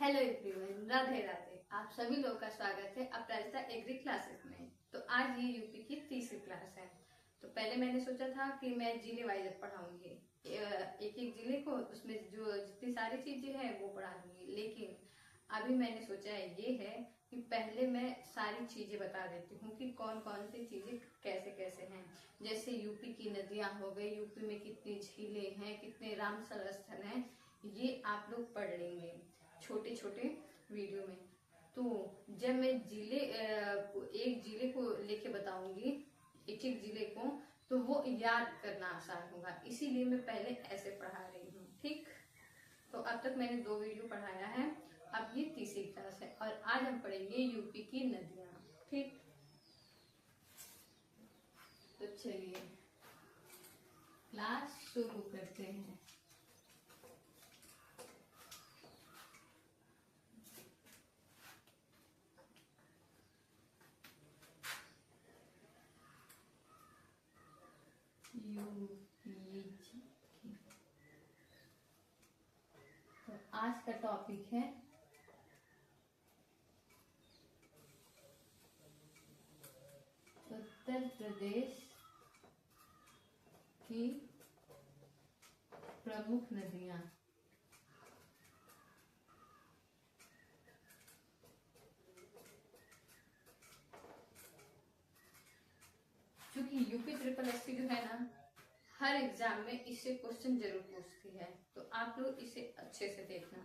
Hello everyone, Radhe Radhe. आप सभी लोगों का स्वागत है अपराजिता एग्री क्लासेस में। तो आज ये यूपी की तीसरी क्लास है। तो पहले मैंने सोचा था कि मैं जिले वाइज पढ़ाऊंगी, एक एक जिले को, उसमें जो जितनी सारी चीजें हैं वो पढ़ा दूंगी। लेकिन अभी मैंने सोचा ये है कि पहले मैं सारी चीजें बता देती हूँ कि कौन कौन सी चीजें कैसे कैसे हैं। जैसे यूपी की नदियां हो गई, यूपी में कितनी झीलें हैं, कितने रामसर स्थल हैं, ये आप लोग पढ़ लेंगे छोटे छोटे वीडियो में। तो जब मैं एक जिले को लेके बताऊंगी, एक एक जिले को, तो वो याद करना आसान होगा, इसीलिए मैं पहले ऐसे पढ़ा रही हूँ। ठीक, तो अब तक मैंने 2 वीडियो पढ़ाया है, अब ये तीसरी क्लास है और आज हम पढ़ेंगे यूपी की नदियां। ठीक, तो चलिए क्लास शुरू करते हैं। तो आज का टॉपिक है उत्तर प्रदेश की प्रमुख नदियां। क्योंकि यूपी ट्रिपल एससी जो है ना, हर एग्जाम में इससे क्वेश्चन जरूर पूछती है, तो आप लोग इसे अच्छे से देखना।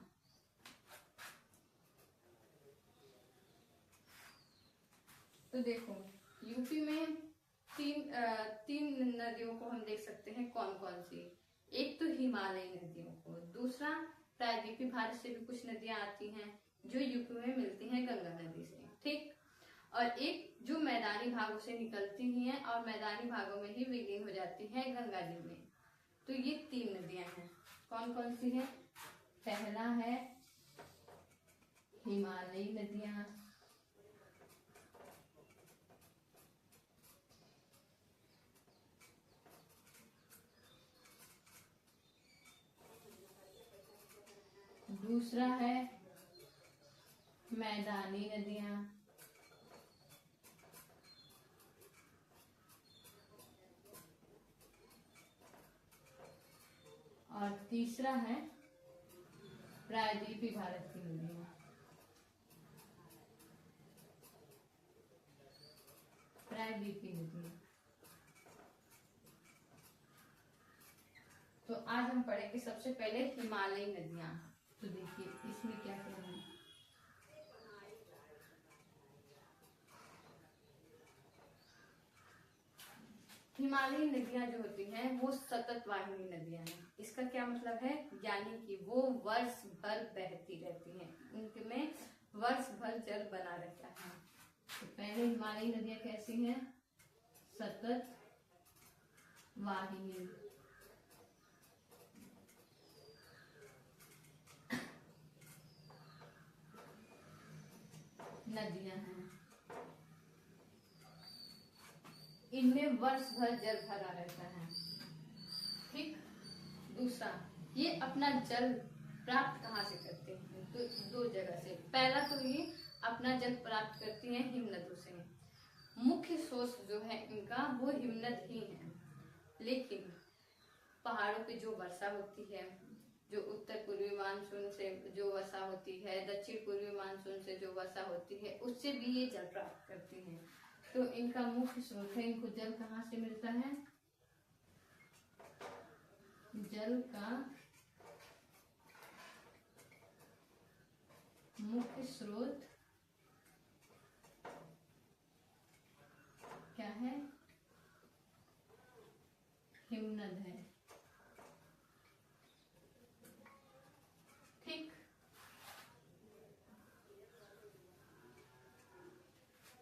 तो देखो, यूपी में तीन नदियों को हम देख सकते हैं। कौन कौन सी? एक तो हिमालयी नदियों को, दूसरा प्रायद्वीपीय भारत से भी कुछ नदियां आती हैं जो यूपी में मिलती हैं गंगा नदी से। ठीक, और एक जो मैदानी भागों से निकलती ही हैं और मैदानी भागों में ही विलीन हो जाती है गंगा जी में। तो ये 3 नदियां हैं। कौन कौन सी है? पहला है हिमालयी नदियां, दूसरा है मैदानी नदियां, और तीसरा है प्रायद्वीपीय भारत की नदियां। प्रायद्वीपीय नदियां। तो आज हम पढ़ेंगे सबसे पहले हिमालयी नदियां। तो देखिए इसमें क्या क्या है। हिमालयी नदियां जो होती हैं वो सतत वाहिनी नदियां हैं। इसका क्या मतलब है? यानी कि वो वर्ष भर बहती रहती हैं, उनमें वर्ष भर जल बना रहता है। तो पहले हिमालयी नदियां कैसी हैं? सतत वाहिनी नदियां हैं, इनमें वर्ष भर जल भरा रहता है। ठीक, दूसरा, ये अपना जल प्राप्त कहाँ से करते हैं? तो 2 जगह से। पहला तो ये अपना जल प्राप्त करती हैं हिमनदों से। मुख्य स्रोत जो है इनका वो हिमनद ही है। लेकिन पहाड़ों पे जो वर्षा होती है, जो उत्तर पूर्वी मानसून से जो वर्षा होती है, दक्षिण पूर्वी मानसून से जो वर्षा होती है, उससे भी ये जल प्राप्त करती हैं। तो इनका मुख्य स्रोत है। इनको जल कहाँ से मिलता है? जल का मुख्य स्रोत क्या है? हिमनद है। ठीक,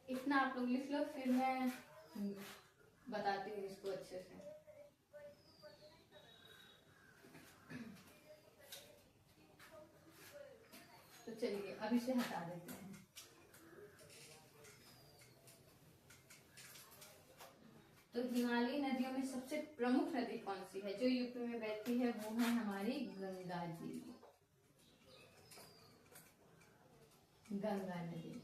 इतना आप लोग लिख लो, फिर मैं बताती हूँ इसको अच्छे से। तो चलिए अब इसे हटा देते हैं। तो हिमालयी नदियों में सबसे प्रमुख नदी कौन सी है जो यूपी में बहती है? वो है हमारी गंगा जी। गंगा नदी।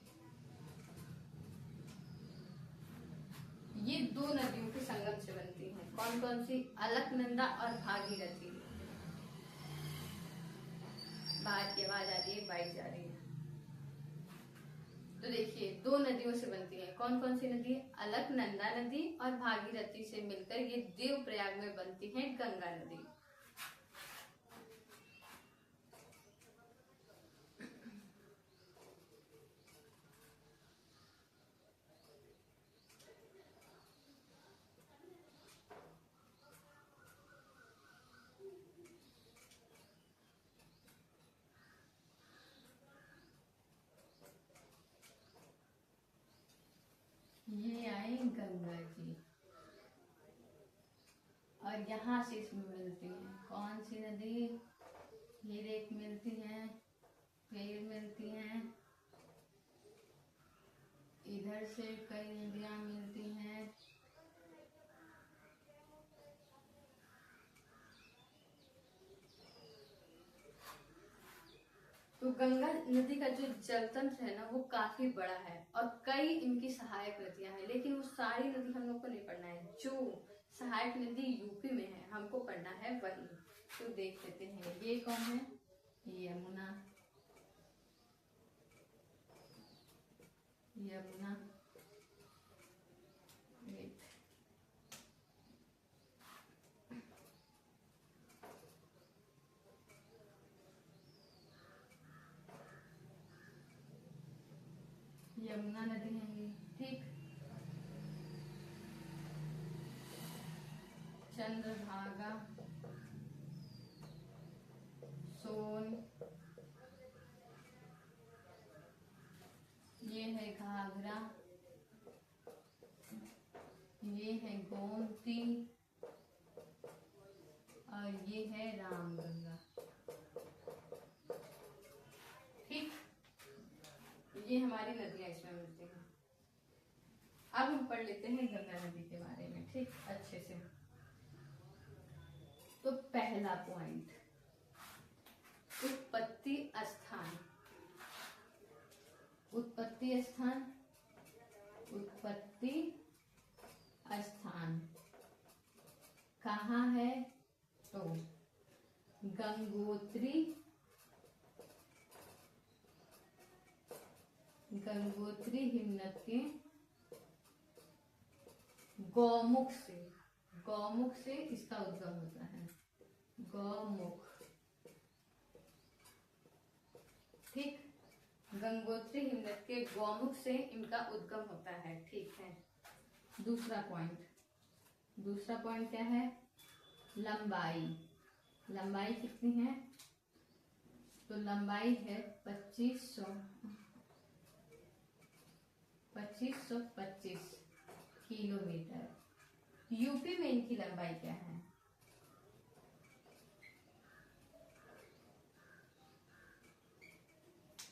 ये दो नदियों के संगम से बनती हैं। कौन कौन सी? अलकनंदा और भागीरथी। बाहर की आवाज आ रही है, बाइक जा रही है। तो देखिए, दो नदियों से बनती है। कौन कौन सी नदी? अलकनंदा नदी और भागीरथी से मिलकर ये देवप्रयाग में बनती है गंगा नदी। ये आए गंगा जी और यहाँ से इसमें मिलती है कौन सी नदी? फिर एक मिलती है, फिर मिलती हैं, इधर से कई नदियां मिलती हैं। तो गंगा नदी का जो जल तंत्र है ना, वो काफी बड़ा है और कई इनकी सहायक नदियां हैं, लेकिन वो सारी नदी हम लोग को नहीं पढ़ना है। जो सहायक नदी यूपी में है, हमको पढ़ना है वही। तो देख लेते हैं, ये कौन है? यमुना। यमुना, यमुना नदी है ये, ठीक। चंद्रभागा, सोन, ये है घाघरा, ये है गोमती और ये है रामगंगा, ठीक। ये हमारी नदियां इसमें मिलती हैं। अब हम पढ़ लेते हैं गंगा नदी के बारे में, ठीक, अच्छे से। तो पहला पॉइंट, उत्पत्ति स्थान। उत्पत्ति स्थान, उत्पत्ति स्थान कहाँ है? तो गंगोत्री, गंगोत्री हिमनद के गौमुख से, गौमुख से इसका उद्गम होता है, गौमुख, ठीक। गंगोत्री हिमनद के गौमुख से इनका उद्गम होता है, ठीक है। दूसरा पॉइंट, दूसरा पॉइंट क्या है? लंबाई। लंबाई कितनी है? तो लंबाई है 2525 किलोमीटर। यूपी में इनकी लंबाई क्या है?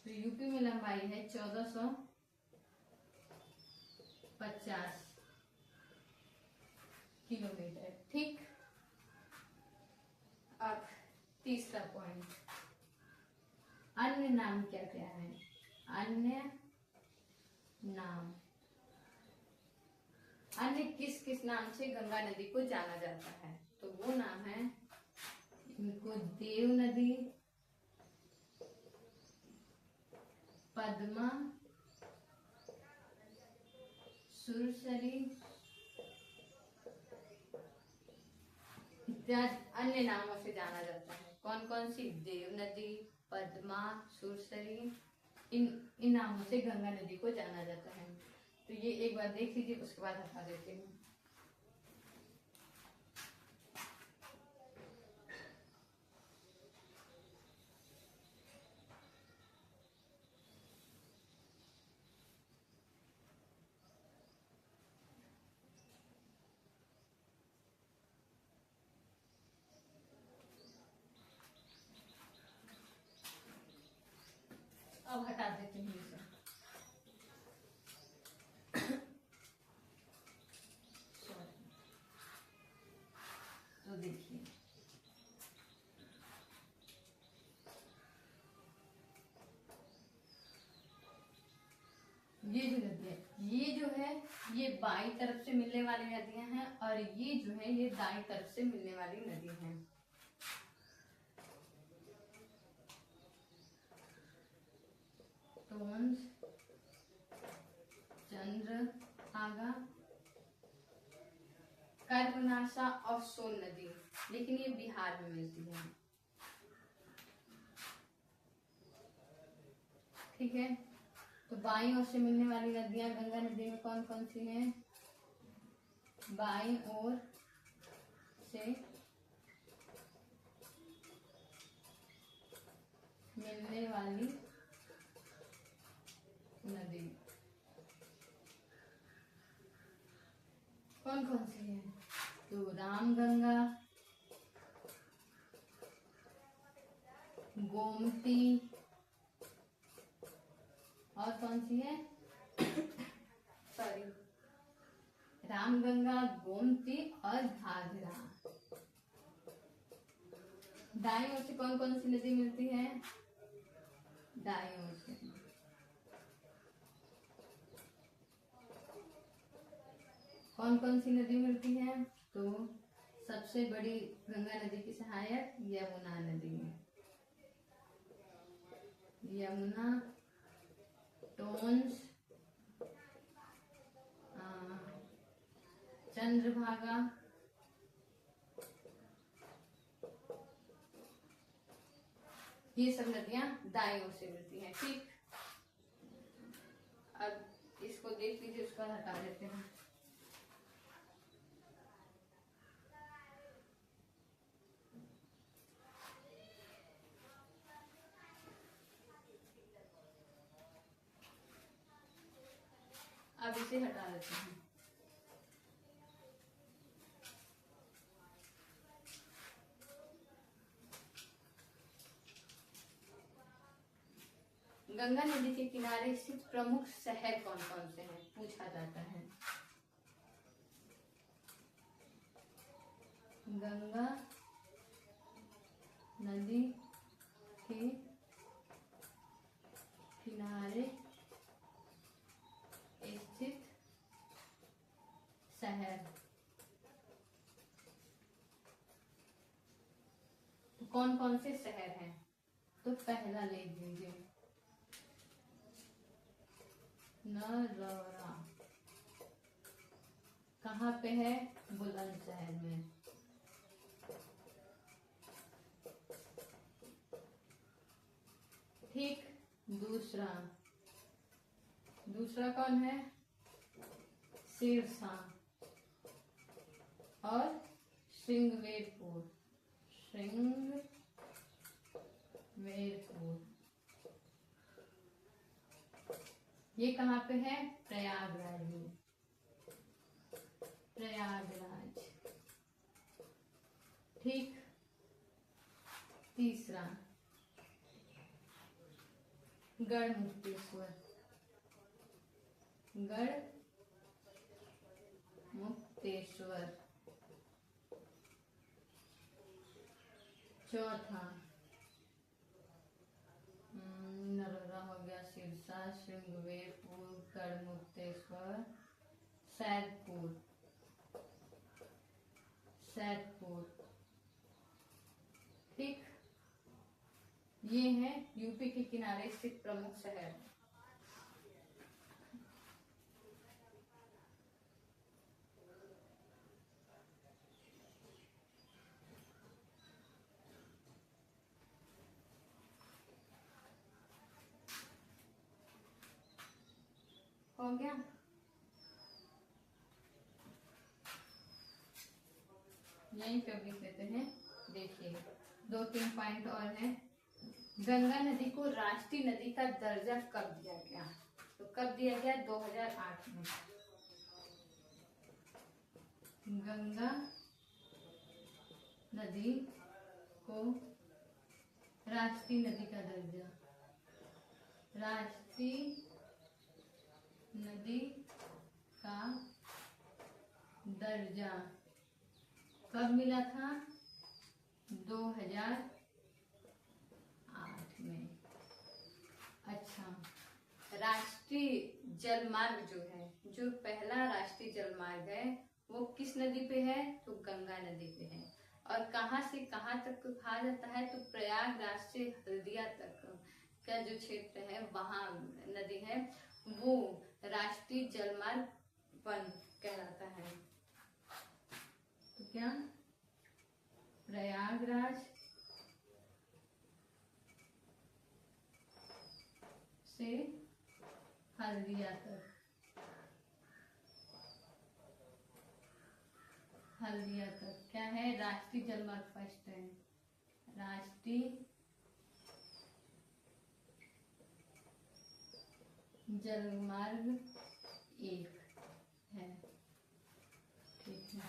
तो यूपी में लंबाई है 1450 किलोमीटर, ठीक। अब तीसरा पॉइंट, अन्य नाम क्या क्या है? अन्य नाम, अन्य किस किस नाम से गंगा नदी को जाना जाता है? तो वो नाम है, इनको देव नदी, पद्मा, सुरसरी इत्यादि अन्य नामों से जाना जाता है। कौन कौन सी? देव नदी, पद्मा, सुरसरी, इन नामों से गंगा नदी को जाना जाता है। तो ये एक बार देख लीजिए, उसके बाद हटा देते हैं। अब हटा देते हैं इसे। तो देखिए, ये जो नदी है, ये जो है ये बाई तरफ से मिलने वाली नदियां हैं और ये जो है ये दाई तरफ से मिलने वाली नदी है। टोंस, चंद्रभागा, कर्मनाशा और सोन नदी, लेकिन ये बिहार में मिलती है। ठीक है, तो बाईं ओर से मिलने वाली नदियां गंगा नदी में कौन कौन सी हैं? बाईं ओर से मिलने वाली नदी कौन कौन सी है? तो रामगंगा, गोमती, और कौन सी है? सॉरी, रामगंगा, गोमती और घाघरा। दाईं ओर से कौन कौन सी नदी मिलती है? दाईं ओर से कौन कौन सी नदी मिलती है? तो सबसे बड़ी गंगा नदी की सहायक यमुना नदी है। यमुना, टोंस, चंद्रभागा, ये सब नदियां दाईं ओर से मिलती हैं। ठीक, अब इसको देख लीजिए, उसका हटा देते हैं। अब इसे हटा देते हैं। गंगा नदी के किनारे स्थित प्रमुख शहर कौन कौन से हैं, पूछा जाता है। गंगा नदी के किनारे स्थित शहर, तो कौन कौन से शहर हैं? तो पहला ले लीजिए, नरौरा। कहाँ पे है? बुलंदशहर में। ठीक, दूसरा कौन है? सिरसा और श्रृंगवेरपुर। ये कहाँ पे है? प्रयागराज में। ठीक, तीसरा गढ़मुक्तेश्वर। चौथा नरोरा हो गया, सिरसा, श्रृंगवेरपुर, गढ़मुक्तेश्वर, सैदपुर। ठीक, ये है यूपी के किनारे स्थित प्रमुख शहर। हो गया? यहीं पे लिख लेते हैं। देखिए, 2-3 पॉइंट और हैं। गंगा नदी को राष्ट्रीय नदी का दर्जा कब दिया गया? तो कब दिया गया? 2008 में। गंगा नदी को राष्ट्रीय नदी का दर्जा, राष्ट्रीय नदी का दर्जा कब मिला था? 2008 में। अच्छा, राष्ट्रीय जल मार्ग जो है, जो पहला राष्ट्रीय जल मार्ग है, वो किस नदी पे है? तो गंगा नदी पे है। और कहाँ से कहाँ तक कहा जाता है? तो प्रयागराज से हल्दिया तक का जो क्षेत्र है वहाँ नदी है, वो राष्ट्रीय जलमार्ग 1 कहलाता है। तो क्या? प्रयागराज से हल्दिया तक, हल्दिया तक क्या है? राष्ट्रीय जलमार्ग 1 है, राष्ट्रीय जलमार्ग 1 है। ठीक है।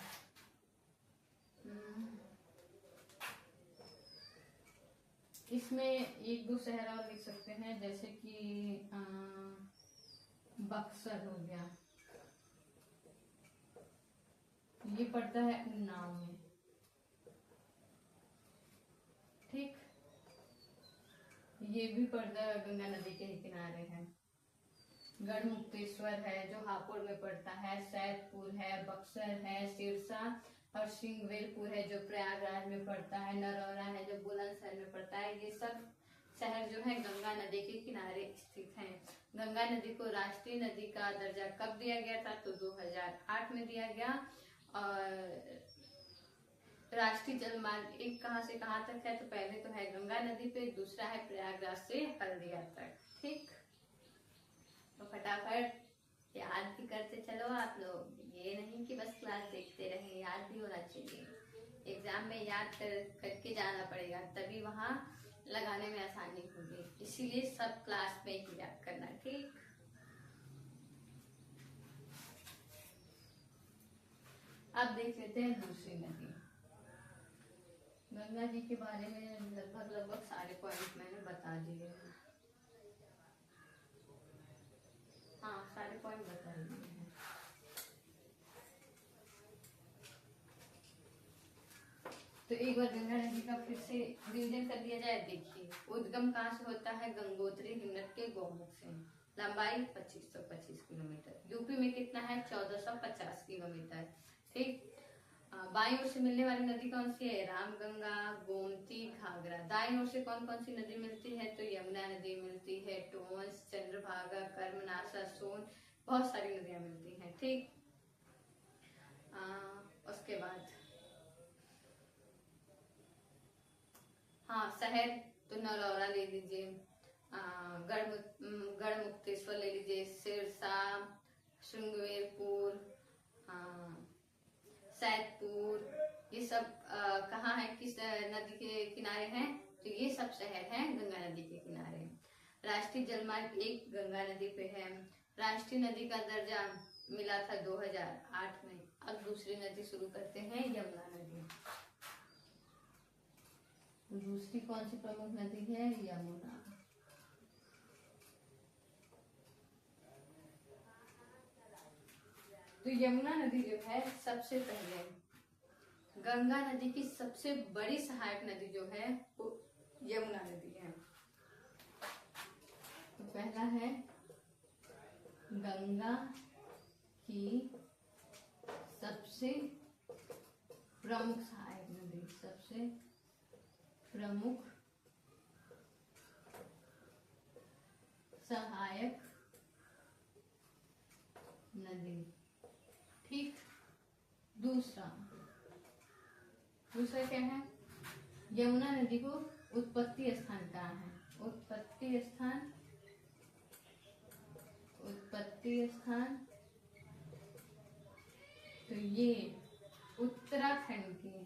इसमें 1-2 शहर और लिख सकते हैं, जैसे कि बक्सर हो गया, ये पड़ता है उन्नाव में। ठीक, ये भी पड़ता है, गंगा नदी के किनारे है। गढ़मुक्तेश्वर है जो हापुड़ में पड़ता है, सैदपुर है, बक्सर है, सिरसा और श्रृंगवेरपुर है जो प्रयागराज में पड़ता है, नरौरा है जो बुलंदशहर में पड़ता है। ये सब शहर जो है गंगा नदी के किनारे स्थित हैं। गंगा नदी को राष्ट्रीय नदी का दर्जा कब दिया गया था? तो 2008 में दिया गया। और राष्ट्रीय जलमार्ग 1 कहाँ से कहाँ तक है? तो पहले तो है गंगा नदी पे, दूसरा है प्रयागराज से हल्दिया तक। ठीक, तो फटाफट याद भी करते चलो आप लोग, ये नहीं कि बस क्लास देखते रहे, याद भी होना चाहिए। एग्जाम में याद करके जाना पड़ेगा, तभी वहाँ लगाने में आसानी होगी, इसीलिए सब क्लास में ही याद करना। ठीक, अब देख लेते हैं दूसरी नदी। गंगा जी के बारे में लगभग सारे पॉइंट मैंने बता दिए हैं। हाँ, सारे पॉइंट बता दिए हैं। तो एक बार गंगा नदी का फिर से रिवीजन कर दिया जाए। देखिए, उद्गम कहाँ से होता है? गंगोत्री हिमनद के गौमुख से। लंबाई 2525 किलोमीटर। यूपी में कितना है? 1450 किलोमीटर। ठीक, बाईं ओर से मिलने वाली नदी कौन सी है? रामगंगा, गोमती, घाघरा। दाईं ओर से कौन कौन सी नदी मिलती है? तो यमुना नदी मिलती है, टोंस, चंद्रभागा, कर्मनाशा, सोन, बहुत सारी नदियां मिलती हैं। ठीक, उसके बाद हाँ, शहर तो नरौरा ले लीजिए, गढ़मुक्तेश्वर ले लीजिए, सिरसा, श्रृंगवेरपुर, सैदपुर, ये सब कहाँ है? किस नदी के किनारे हैं? तो ये सब शहर हैं गंगा नदी के किनारे। राष्ट्रीय जलमार्ग 1 गंगा नदी पे है। राष्ट्रीय नदी का दर्जा मिला था 2008 में। अब दूसरी नदी शुरू करते हैं, यमुना नदी। दूसरी कौन सी प्रमुख नदी है? यमुना। तो यमुना नदी जो है, सबसे पहले गंगा नदी की सबसे बड़ी सहायक नदी जो है वो यमुना नदी है। तो पहला है गंगा की सबसे प्रमुख सहायक नदी, सबसे प्रमुख सहायक नदी। ठीक, दूसरा क्या है? यमुना नदी को उत्पत्ति स्थान कहाँ है? उत्पत्ति स्थान तो ये उत्तराखंड के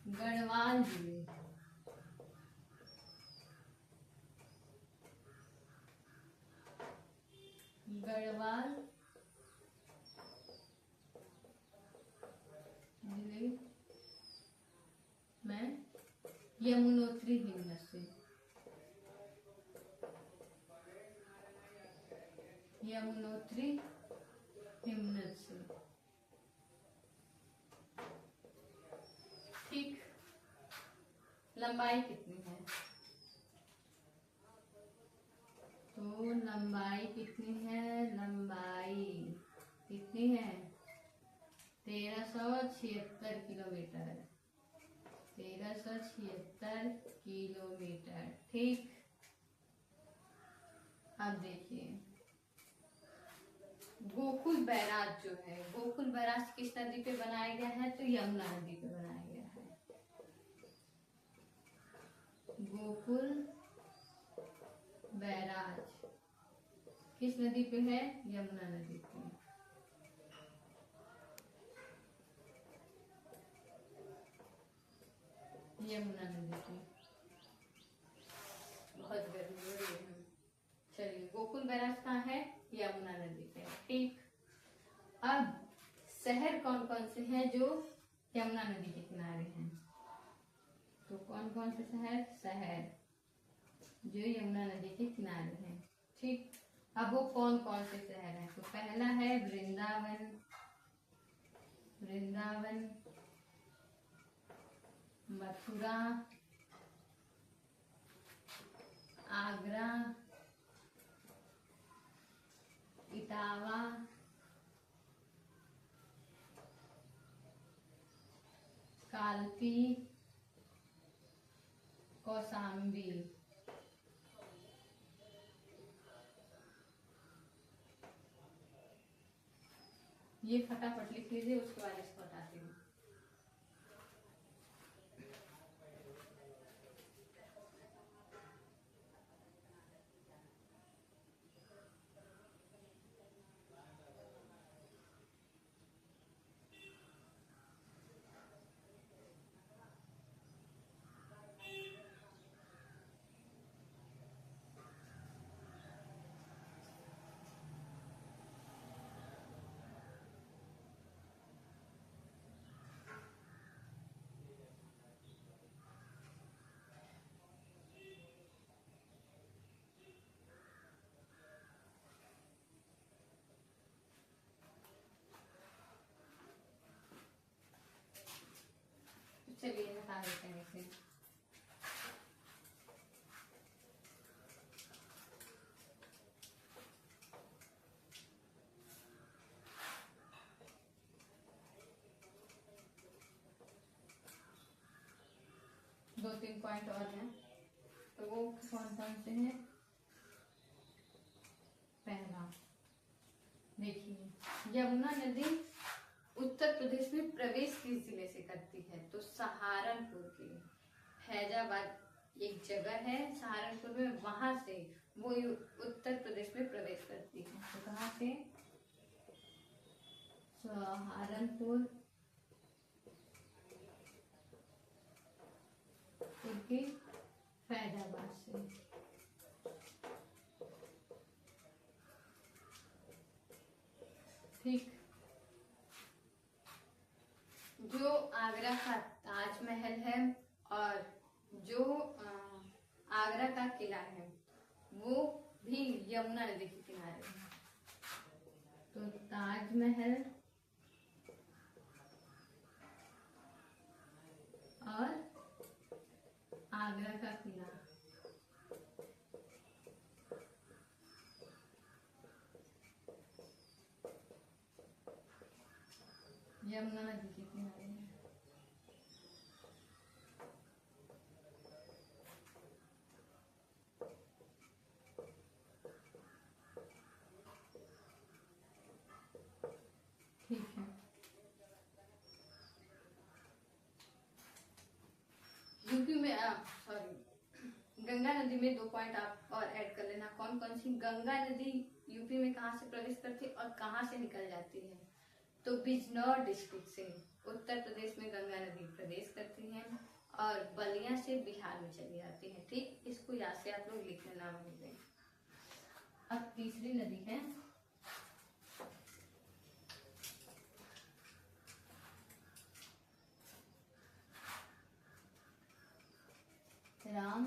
गढ़वाल जिले, गढ़वाल जिले में यमुनोत्री हिमनद से, यमुनोत्री हिमनद से। ठीक, लंबाई कितनी है? तो लंबाई कितनी है? लंबाई कितनी है? 1376 किलोमीटर। 1376 किलोमीटर। ठीक। अब देखिए, गोकुल बैराज जो है, गोकुल बैराज किस नदी पे बनाया गया है? तो यमुना नदी पे बनाया गया है। गोकुल बैराज किस नदी पे है? यमुना नदी पे। यमुना नदी पे। बहुत गर्मी हो रही है। चलिए, गोकुल बैराज कहाँ है? यमुना नदी पे। ठीक। अब शहर कौन कौन से हैं जो यमुना नदी के किनारे हैं? तो कौन कौन से शहर जो यमुना नदी के किनारे हैं? ठीक। अब वो कौन कौन से शहर हैं? तो पहला है वृंदावन। वृंदावन, मथुरा, आगरा, इटावा, कालपी, कौशाम्बी। ये फटाफट लिख लीजिए, उसके बाद इसको बताती हूँ। चलिए बता देते हैं इसे। दो तीन पॉइंट और हैं, तो वो कौन कौन से हैं? पहला देखिए, यमुना नदी उत्तर प्रदेश में प्रवेश किस जिले से करती है? तो सहारनपुर की फैजाबाद एक जगह है सहारनपुर में, वहां से वो उत्तर प्रदेश में प्रवेश करती है। तो कहाँ से? सहारनपुर की फैजाबाद से। ठीक। जो आगरा का ताजमहल है और जो आगरा का किला है वो भी यमुना नदी के किनारे है। तो ताजमहल और आगरा का किला यमुना नदी के किनारे है। ठीक है। यूपी में गंगा नदी में 2 पॉइंट आप और ऐड कर लेना। कौन कौन सी? गंगा नदी यूपी में कहाँ से प्रवेश करती है और कहाँ से निकल जाती है? तो बिजनौर डिस्ट्रिक्ट से उत्तर प्रदेश में गंगा नदी प्रवेश करती है और बलिया से बिहार में चली जाती है। ठीक, इसको याद से आप लोग लिख लेना वहीं पे। अब तीसरी नदी है राम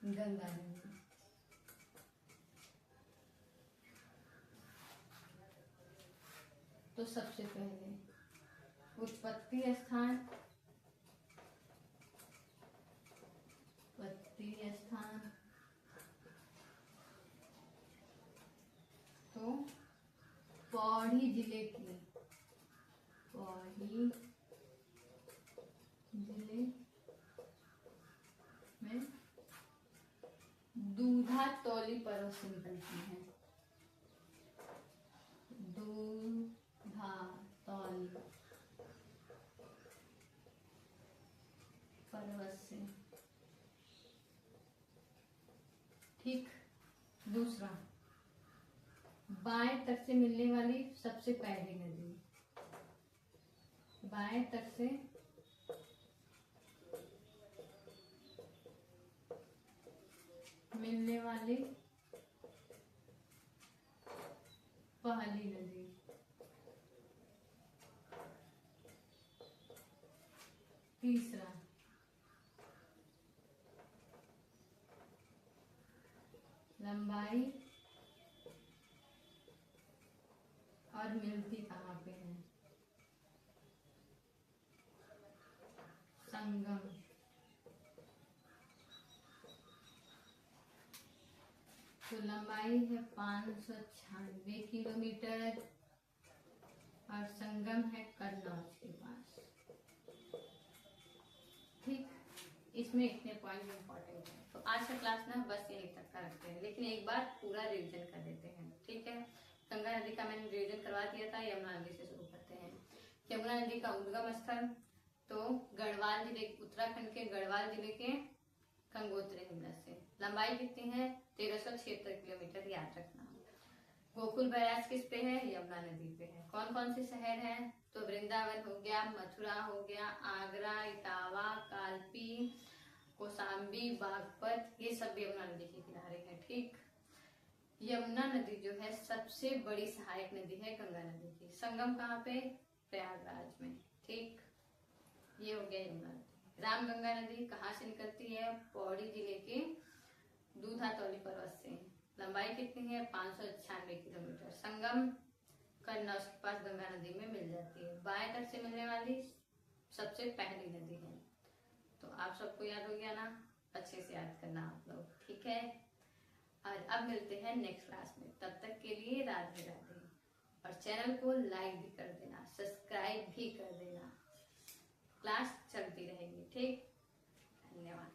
गंगा नदी। तो सबसे पहले उत्पत्ति स्थान तृतीय स्थान, तो पौड़ी जिले की, पौड़ी जिले में दूधा तौली पर्व से निकलती है। दूधा तौली पर्वत से। ठीक। दूसरा, बाएं तट से मिलने वाली सबसे पहली नदी, बाएं तट से मिलने वाली पहली नदी, तीसरा, लंबाई और मिलती कहाँ पे है, संगम। तो लंबाई है 596 किलोमीटर और संगम है कन्नौज के पास। ठीक, इसमें इतने पॉइंट इम्पोर्टेंट है। तो आज का क्लास ना बस यहीं तक का रखते हैं, लेकिन एक बार पूरा रिवीजन कर देते हैं। ठीक है, गंगा नदी का मैंने रिवीजन करवा दिया था। यमुना नदी से शुरू करते हैं। यमुना नदी का उद्गम स्थल तो गढ़वाल जिले, उत्तराखंड के गढ़वाल जिले के गंगोत्री हिमनद से। लंबाई कितनी है, 1376 किलोमीटर, याद रखना। गोकुल बैराज किस पे है, यमुना नदी पे है। कौन कौन से शहर हैं, तो वृंदावन हो गया, मथुरा हो गया, आगरा, इटावा, कालपी, कौशाम्बी, बागपत, ये सब यमुना नदी के किनारे है। ठीक। यमुना नदी जो है सबसे बड़ी सहायक नदी है गंगा नदी की। संगम कहाँ पे, प्रयागराज में। ठीक, ये हो गया यमुना नदी। रामगंगा नदी कहाँ से निकलती है, पौड़ी जिले के दूधा तौली पर्वत से। लंबाई कितनी है, 596 किलोमीटर। संगम कन्नौज के पास गंगा नदी में मिल जाती है। बाएं तट से मिलने वाली सबसे पहली नदी है। तो आप सबको याद हो गया ना, अच्छे से याद करना आप लोग। ठीक है, और अब मिलते हैं नेक्स्ट क्लास में। तब तक के लिए राधे राधे। और चैनल को लाइक भी कर देना, सब्सक्राइब भी कर देना। क्लास चलती रहेगी। ठीक, धन्यवाद।